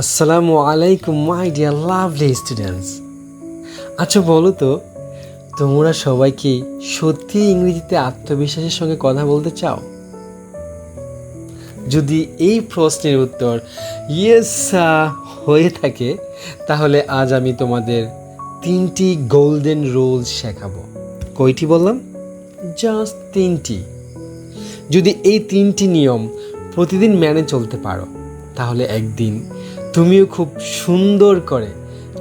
আসসালামু আলাইকুম my dear lovely students. আচ্ছা বলো তো, তোমরা সবাই কি সত্যি ইংরেজিতে আত্মবিশ্বাসের সঙ্গে কথা বলতে চাও? যদি এই প্রশ্নের উত্তর ইয়েস হয়ে থাকে, তাহলে আজ আমি তোমাদের 3টি গোল্ডেন রুলস শেখাবো। কয়টি বললাম? জাস্ট 3টি। যদি এই 3টি নিয়ম প্রতিদিন মেনে চলতে পারো, তাহলে একদিন তুমিও খুব সুন্দর করে,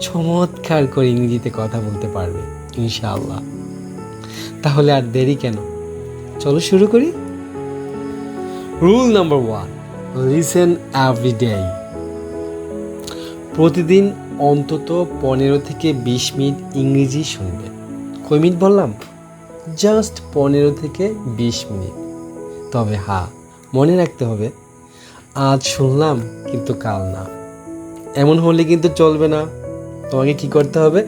চমৎকার করে ইংরেজিতে কথা বলতে পারবে ইনশাআল্লাহ। তাহলে আর দেরি কেন, চলো শুরু করি। Rule number 1, listen every day. প্রতিদিন অন্তত 15 থেকে 20 মিনিট ইংরেজি শুনবে। কয় মিনিট বললাম? জাস্ট 15 থেকে 20 মিনিট। তবে মনে রাখতে হবে, আজ শুনলাম কিন্তু কাল না, এমন হলে কিন্তু চলবে না। তোমাকে কি করতে হবে?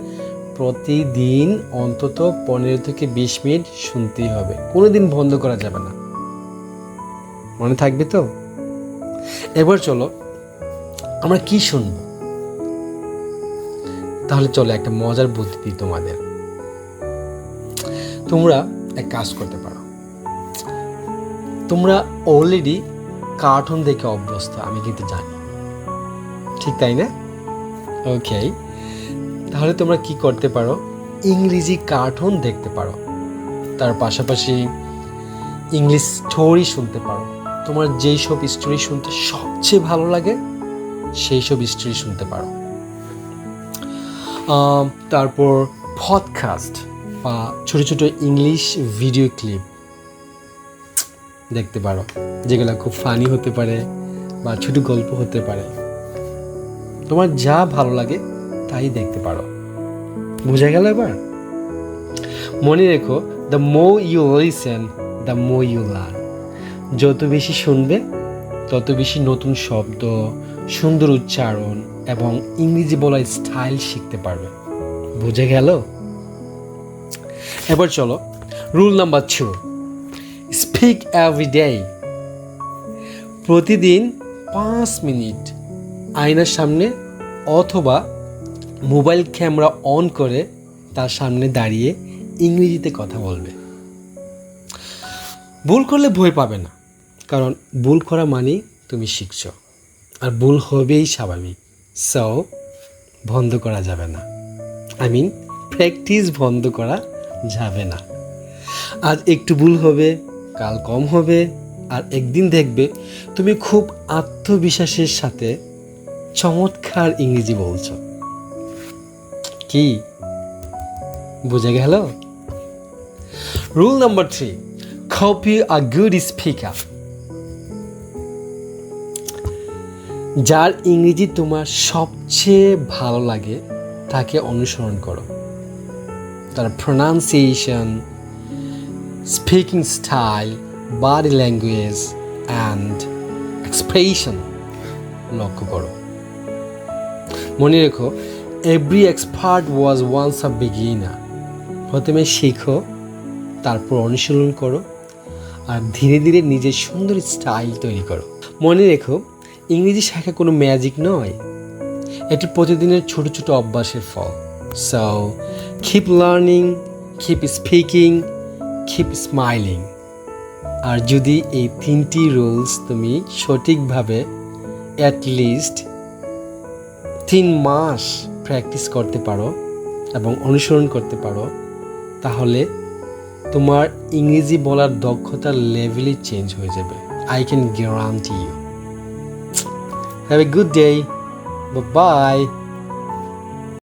প্রতিদিন অন্তত 15 থেকে 20 মিনিট শুনতেই হবে, কোনোদিন বন্ধ করা যাবে না। মনে থাকবে তো? এবার চলো আমরা কি শুনবো। তাহলে চলো একটা মজার বুদ্ধি দিই তোমাদের। তোমরা এক কাজ করতে পারো, তোমরা অলরেডি কার্টুন দেখে অভ্যস্ত, আমি কিন্তু জানি, ঠিক তাই না? ওকে, তাহলে তোমরা কি করতে পারো, ইংরেজি কার্টুন দেখতে পারো, তার পাশাপাশি ইংলিশ স্টোরি শুনতে পারো। তোমার যেই সব স্টোরি শুনতে সবচেয়ে ভালো লাগে সেই সব স্টোরি শুনতে পারো। তারপর পডকাস্ট বা ছোট ছোট ইংলিশ ভিডিও ক্লিপ দেখতে পারো, যেগুলো খুব ফানি হতে পারে বা ছোট গল্প হতে পারে। তোমার যা ভালো লাগে তাই দেখতে পারো। বুঝা গেল? এবার মনে রেখো, the more you listen the more you learn. যত বেশি শুনবে তত বেশি নতুন শব্দ, সুন্দর উচ্চারণ এবং ইংরেজি বলার স্টাইল শিখতে পারবে। বুঝে গেল? এবার চলো rule number 2, speak every day. প্রতিদিন 5 মিনিট আয়নার সামনে অথবা মোবাইল ক্যামেরা অন করে তার সামনে দাঁড়িয়ে ইংরেজিতে কথা বলবে। ভুল করলে ভয় পাবে না, কারণ ভুল করা মানেই তুমি শিখছো, আর ভুল হবেই স্বাভাবিক। সো বন্ধ করা যাবে না, প্র্যাকটিস বন্ধ করা যাবে না। আজ একটু ভুল হবে, কাল কম হবে, আর একদিন দেখবে তুমি খুব আত্মবিশ্বাসের সাথে চমৎকার ইংরেজি বলছো। কি বুঝে গেল? Rule number 3, copy a good speaker. যার ইংরেজি তোমার সবচেয়ে ভালো লাগে তাকে অনুসরণ করো। তার pronunciation, speaking style, body language and expression লক্ষ্য করো। মনে রেখো, every expert was once a beginner. প্রথমে শেখো, তারপর অনুশীলন করো, আর ধীরে ধীরে নিজের সুন্দর স্টাইল তৈরি করো। মনে রেখো, ইংরেজি শেখা কোনো ম্যাজিক নয়, এটি প্রতিদিনের ছোট ছোট অভ্যাসের ফল। So keep learning, keep speaking, keep smiling. আর যদি এই 3টি রুলস তুমি সঠিকভাবে অ্যাটলিস্ট 3 মাস প্র্যাকটিস করতে পারো এবং অনুসরণ করতে পারো, তাহলে তোমার ইংরেজি বলার দক্ষতার লেভেলই চেঞ্জ হয়ে যাবে। I can guarantee you. Have a good day. By.